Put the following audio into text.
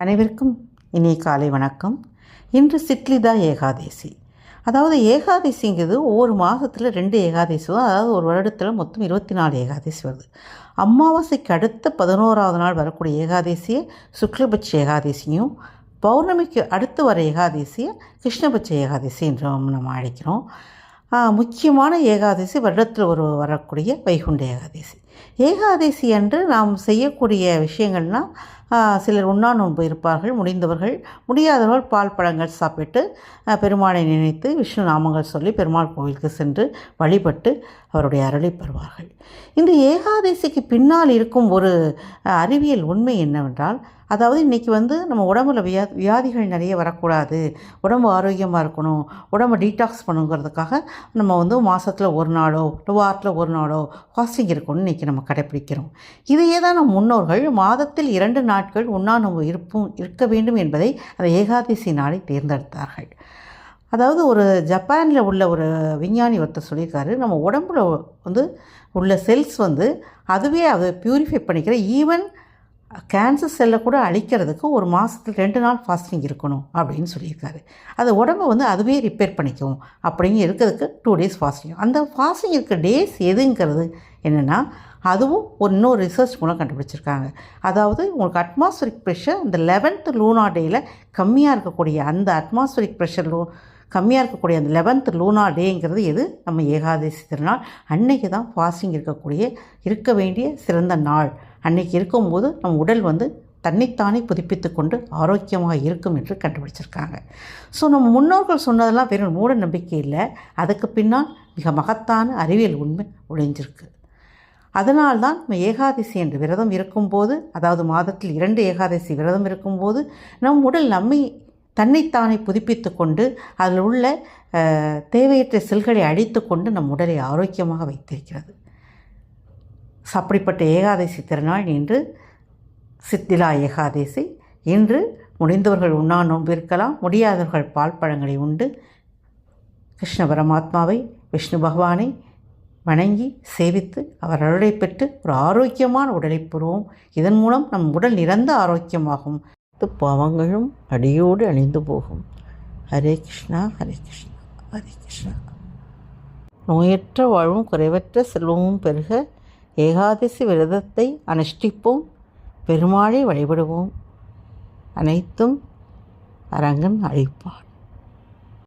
அனைவருக்கும் இனிய காலை வணக்கம். இன்று சிட்லிதா ஏகாதேசி. அதாவது ஏகாதேசிங்கிறது ஒவ்வொரு மாதத்தில் 2 ஏகாதேசி வரும். அதாவது ஒரு வருடத்தில் மொத்தம் 24 ஏகாதேசி வருது. அமாவாசைக்கு அடுத்த 11ஆவது நாள் வரக்கூடிய ஏகாதேசியை சுக்லபட்ச ஏகாதேசியும், பௌர்ணமிக்கு அடுத்து வர ஏகாதேசியை கிருஷ்ணபட்ச ஏகாதேசி என்று நம்ம அழைக்கிறோம். முக்கியமான ஏகாதசி வருடத்தில் வரக்கூடிய வைகுண்ட ஏகாதசி. ஏகாதசி அன்று நாம் செய்யக்கூடிய விஷயங்கள்னால், சிலர் உண்ணா நோன்பு இருப்பார்கள். முடிந்தவர்கள், முடியாதவர்கள் பால் பழங்கள் சாப்பிட்டு பெருமாளை நினைத்து விஷ்ணு நாமங்கள் சொல்லி பெருமாள் கோவிலுக்கு சென்று வழிபட்டு அவருடைய அருளை பெறுவார்கள். இந்த ஏகாதசிக்கு பின்னால் இருக்கும் ஒரு அறிவியல் உண்மை என்னவென்றால், அதாவது இன்றைக்கி நம்ம உடம்புல வியாதிகள் நிறைய வரக்கூடாது, உடம்பு ஆரோக்கியமாக இருக்கணும், உடம்பை டீடாக்ஸ் பண்ணுங்கிறதுக்காக நம்ம மாதத்தில் ஒரு நாளோ வாரத்தில் ஒரு நாளோ ஃபாஸ்டிங் இருக்கணும்னு இன்றைக்கி நம்ம கடைப்பிடிக்கிறோம். இதையே தான் நம் முன்னோர்கள் மாதத்தில் 2 நாட்கள் உண்ணாநோன்பு இருக்க வேண்டும் என்பதை அந்த ஏகாதசி நாளை தேர்ந்தெடுத்தார்கள். அதாவது ஒரு ஜப்பானில் உள்ள ஒரு விஞ்ஞானி ஒருத்தர் சொல்லியிருக்காரு, நம்ம உடம்புல உள்ள செல்ஸ் அதுவே அதை ப்யூரிஃபை பண்ணிக்கிற, ஈவன் கேன்சர் செல்லை கூட அழிக்கிறதுக்கு ஒரு மாதத்தில் 2 நாள் ஃபாஸ்டிங் இருக்கணும் அப்படின்னு சொல்லியிருக்காரு. அது உடம்பை அதுவே ரிப்பேர் பண்ணிக்கும் அப்படின்னு இருக்கிறதுக்கு 2 டேஸ் ஃபாஸ்டிங். அந்த ஃபாஸ்டிங் இருக்க டேஸ் எதுங்கிறது என்னென்னா, அதுவும் இன்னொரு ரிசர்ச் மூலம் கண்டுபிடிச்சிருக்காங்க. அதாவது உங்களுக்கு அட்மாஸ்பரிக் ப்ரெஷர் இந்த 11th லூனார் டேயில் கம்மியாக இருக்கக்கூடிய, அந்த அட்மாஸ்பரிக் ப்ரெஷர் கம்மியாக இருக்கக்கூடிய அந்த 11th லூனார் டேங்கிறது எது? நம்ம ஏகாதசி திருநாள். அன்னைக்கு தான் ஃபாஸ்டிங் இருக்க வேண்டிய சிறந்த நாள். அன்றைக்கி இருக்கும்போது நம் உடல் தன்னைத்தானே புதுப்பித்து கொண்டு ஆரோக்கியமாக இருக்கும் என்று கண்டுபிடிச்சிருக்காங்க. ஸோ நம்ம முன்னோர்கள் சொன்னதெல்லாம் வெறும் மூட நம்பிக்கை இல்லை, அதுக்கு பின்னால் மிக மகத்தான அறிவியல் உண்மை ஒழிஞ்சிருக்கு. அதனால்தான் நம்ம ஏகாதசி என்று விரதம் இருக்கும்போது, அதாவது மாதத்தில் 2 ஏகாதசி விரதம் இருக்கும்போது நம் உடல் தன்னைத்தானே புதுப்பித்து கொண்டு அதில் உள்ள தேவையற்ற செல்களை அழித்து கொண்டு நம் உடலை ஆரோக்கியமாக வைத்திருக்கிறது. அப்படிப்பட்ட ஏகாதசி திருநாள் இன்று சித்திலா ஏகாதசி. இன்று முடிந்தவர்கள் உண்ணா நோன்பு இருக்கலாம், முடியாதவர்கள் பால் பழங்களை உண்டு கிருஷ்ண பரமாத்மாவை, விஷ்ணு பகவானை வணங்கி சேவித்து அவர் அருளை பெற்று ஒரு ஆரோக்கியமான உடலை பெறுவோம். இதன் மூலம் நம் உடல் நிரந்த ஆரோக்கியமாகும். பாவங்களும் அடியோடு அழிந்து போகும். ஹரே கிருஷ்ணா ஹரே கிருஷ்ணா ஹரே கிருஷ்ணா. நோயற்ற வாழ்வும் குறைவற்ற செல்வமும் பெருக ஏகாதசி விரதத்தை அனுஷ்டிப்போம், பெருமாளை வழிபடுவோம். அனைத்தும் அரங்கன் அழைப்பான்.